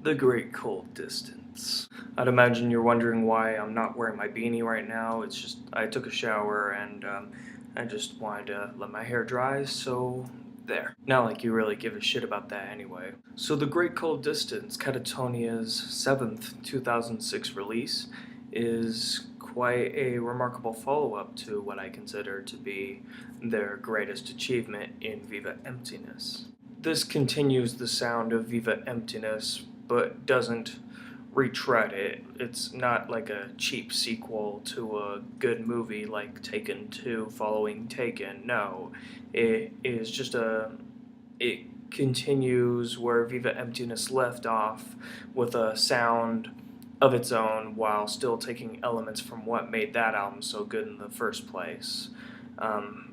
The Great Cold Distance. I'd imagine you're wondering why I'm not wearing my beanie right now. It's just I took a shower and I just wanted to let my hair dry, so there. Not like you really give a shit about that anyway. So The Great Cold Distance, Katatonia's 7th 2006 release, is quite a remarkable follow-up to what I consider to be their greatest achievement in Viva Emptiness. This continues the sound of Viva Emptiness, but doesn't retread it. It's not like a cheap sequel to a good movie like Taken 2 following Taken. No, it is just it continues where Viva Emptiness left off with a sound of its own while still taking elements from what made that album so good in the first place.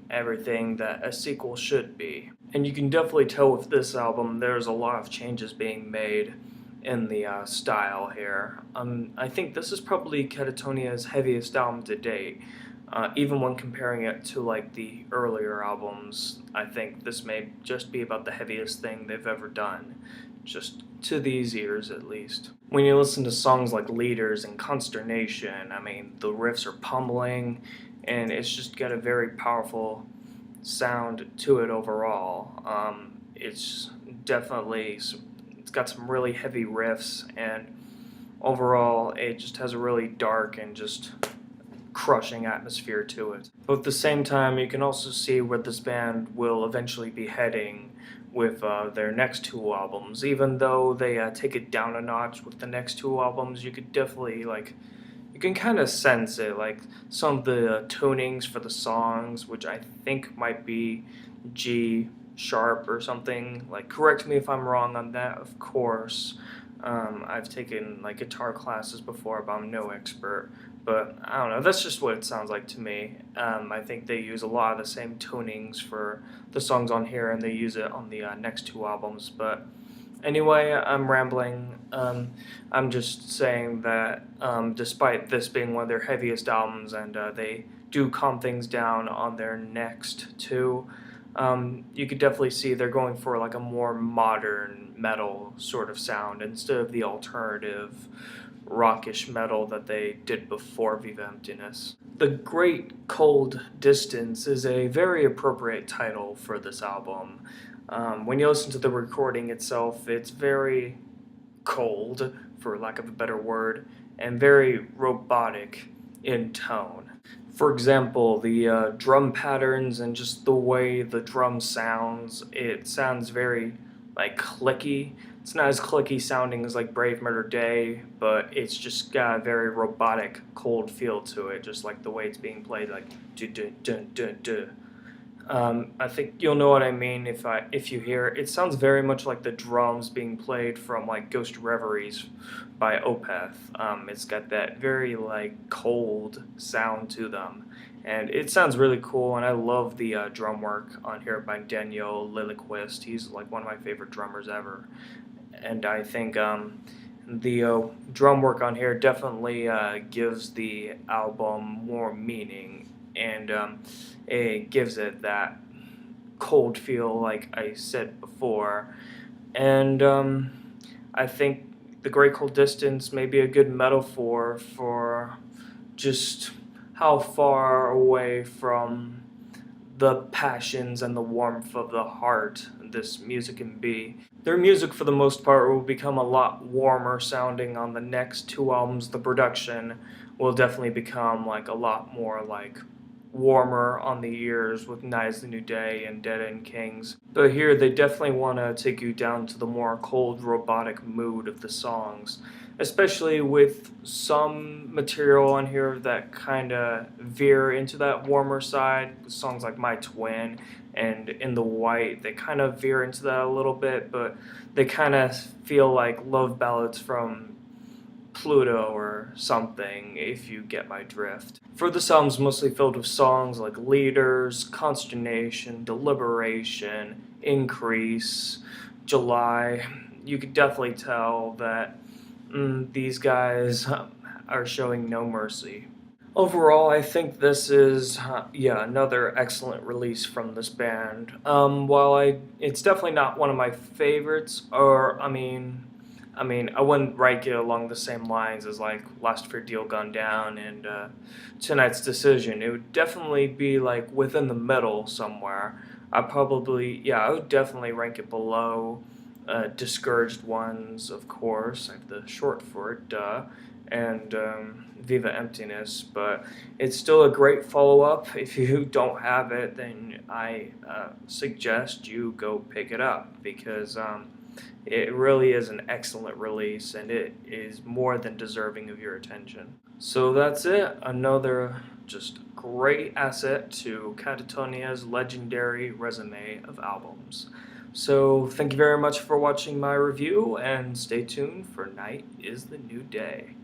Everything that a sequel should be. And you can definitely tell with this album there's a lot of changes being made in the style here. I think this is probably Katatonia's heaviest album to date. Even when comparing it to like the earlier albums, I think this may just be about the heaviest thing they've ever done. Just to these ears at least. When you listen to songs like Leaders and Consternation, I mean, the riffs are pummeling, and it's just got a very powerful sound to it overall. It's definitely, it's got some really heavy riffs, and overall it just has a really dark and just crushing atmosphere to it. But at the same time, you can also see where this band will eventually be heading with their next two albums. Even though they take it down a notch with the next two albums, you could definitely you can kind of sense it, like some of the tunings for the songs, which I think might be G sharp or something. Like, correct me if I'm wrong on that, of course. I've taken like guitar classes before, but I'm no expert. But I don't know, that's just what it sounds like to me. I think they use a lot of the same tunings for the songs on here, and they use it on the next two albums. But anyway, I'm rambling. I'm just saying that despite this being one of their heaviest albums, and they do calm things down on their next two, you could definitely see they're going for like a more modern metal sort of sound instead of the alternative rockish metal that they did before Viva Emptiness. The Great Cold Distance is a very appropriate title for this album. When you listen to the recording itself, it's very cold, for lack of a better word, and very robotic in tone. For example, the drum patterns and just the way the drum sounds, it sounds very like clicky. It's not as clicky sounding as like Brave Murder Day, but it's just got a very robotic, cold feel to it, just like the way it's being played, like do do do do do. I think you'll know what I mean if you hear it. It sounds very much like the drums being played from like Ghost Reveries by Opeth. It's got that very like cold sound to them, and it sounds really cool. And I love the drum work on here by Daniel Lilliquist. He's like one of my favorite drummers ever, and I think the drum work on here definitely gives the album more meaning, and it gives it that cold feel like I said before. And I think The Great Cold Distance may be a good metaphor for just how far away from the passions and the warmth of the heart this music can be. Their music, for the most part, will become a lot warmer sounding on the next two albums. The production will definitely become like a lot more like warmer on the ears with Night is the New Day and Dead End Kings. But here they definitely want to take you down to the more cold, robotic mood of the songs, especially with some material on here that kind of veer into that warmer side. Songs like My Twin and In the White, they kind of veer into that a little bit, but they kind of feel like love ballads from Pluto or something, if you get my drift. For this album's mostly filled with songs like Leaders, Consternation, Deliberation, Increase, July. You could definitely tell that these guys are showing no mercy. Overall, I think this is, another excellent release from this band. While it's definitely not one of my favorites, or, I mean, I mean, I wouldn't rank it along the same lines as like Last Fair Deal Gone Down and Tonight's Decision. It would definitely be like within the middle somewhere. I would definitely rank it below Discouraged Ones, of course. I have the short for it, duh, and Viva Emptiness. But it's still a great follow up. If you don't have it, then I suggest you go pick it up because. It really is an excellent release and it is more than deserving of your attention. So that's it. Another just great asset to Katatonia's legendary resume of albums. So thank you very much for watching my review and stay tuned for Night is the New Day.